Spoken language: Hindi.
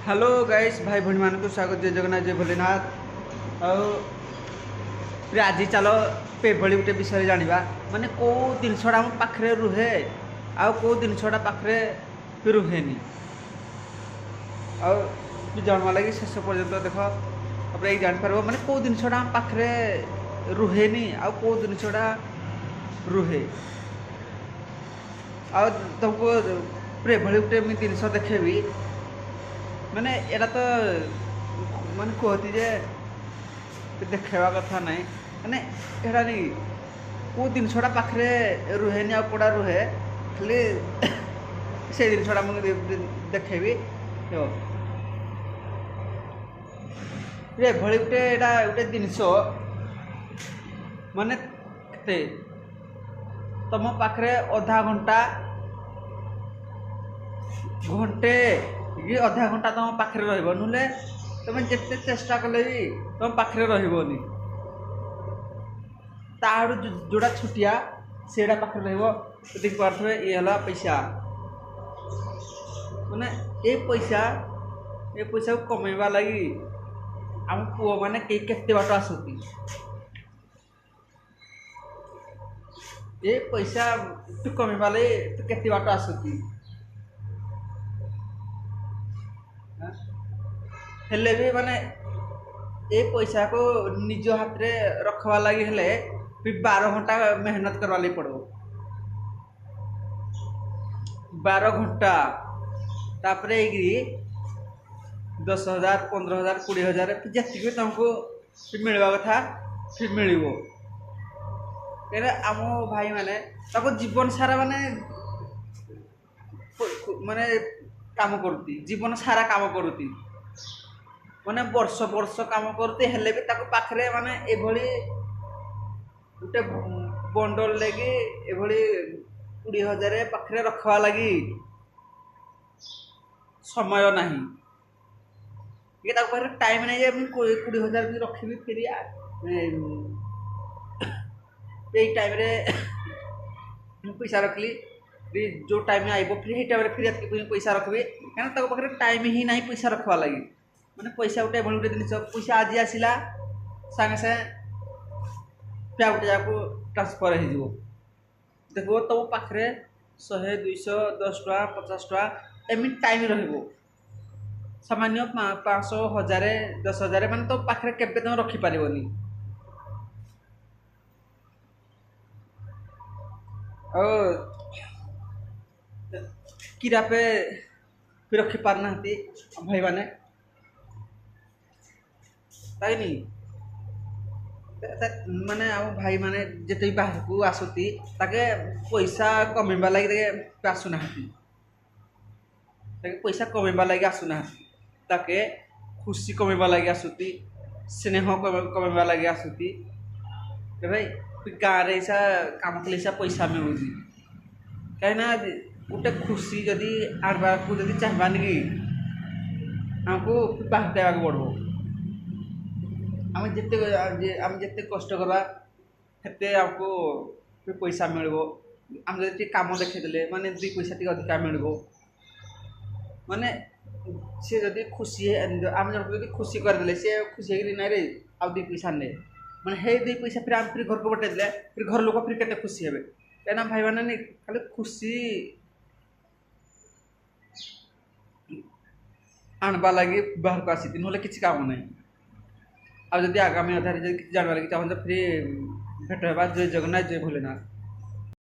हेलो गाइस भाई भौणी मान को स्वागत जय जगन्नाथ जय भोलेनाथ आज चलो पेभली गोटे विषय जाना माने कौ जिनसा आम पाखे रुहे आउ जिनसा पाखे रुहे जाना लगी शेष पर्यटन देख तापर ये जापर माने कौ जिनसा आम पाखे रुहे आउ जिनसा रुहे तुमको एभली गोटे जिनस देखेबी माने एटा तो माने कहती जे देखा कथा ना माने एटा नहीं कौ जिनसा पाखे रुहे आड़ा रुहे खाली से जिनसा मुझे देखेबी एभली गोटे गोटे जिनस माने तुम पाखे अधा घंटा घंटे ये अधा घंटा तुम पाखे रहा तुम जिते चेष्टा कले भी तुम पाखे रही ताड़ जोड़ा छुटिया से पाखे देख पारे ये है पैसा माने ये पैसा को कमेवा लगी आम पुओ मैंने केते बाट आसती ये पैसा तू कमेवा लगी तू केते बाट आसती हेले भी माने ये पैसा को निज हाथ रे रखवा लगी हेले फिर 12 घंटा मेहनत करवा लगी पड़ो 12 घंटा तापरे 10,000 15,000 20,000 जी भी तुमको फिर मिलवा कथा फिर मिल आम भाई माने जीवन सारा माने माने काम करती जीवन सारा काम करती माने वर्ष वर्ष काम करते हेले भी ताको पाखरे माने एभली गोटे बंडल लगी एभली 20,000 पाखरे रखवा लगी समय नहीं ये ताको पाखरे टाइम नहीं जे 20,000 भी रखी फिर यही टाइम रे पैसा रखली जो टाइम आइब फिर टाइम फिर पैसा रखी क्या ताको पाखरे टाइम ही नहीं पैसा रखवा लगी माने पैसा गोटे एभली गोटे जिन पैसा आज आसला सागे सागे क्या गोटे जगह ट्रांसफर हो देख तुम पाखे 100 200 10 टका 50 टका एमती टाइम रही सामान्य 500 1000 10,000 मान तो पाखे केवे तुम रखिपर किरापे भी रखी पारना भाई मैंने ताकि माने आम भाई माने जिते बाहर को आसती ताके पैसा कमेवा लगे आसुना पैसा कमेवा लगे आसुना ताके खुशी कमेवा लगे आसुती स्नेह कमेवा लगे आसुती भाई गाँव ऐसा काम कले पैसा मिलूँ कहीं गोटे खुशी जदि आनवा को जदि चाहबानी कि आमको बाहर देवाक पड़ो आम जिते कष्ट करवा हेते आमको पैसा मिल आम जब कम देखेदे माने 2 पैसा टी अधिका मिल माने सी जदि खुशी आम जन खुशी करदे सी खुशी ना रे आ 2 पैसा ने माने हे 2 पैसा फिर आम फिर घर को बटेदे फिर घर लोग फिर केते खुशी हे कहना भाई मैंने नहीं खाली खुशी आनवा लगी बाहर को आसी ना कि काम नहीं अब जब आगामी अध्याय जानवा लगे चाहते फिर भेट होगा जय जगन्नाथ जय भोलेनाथ।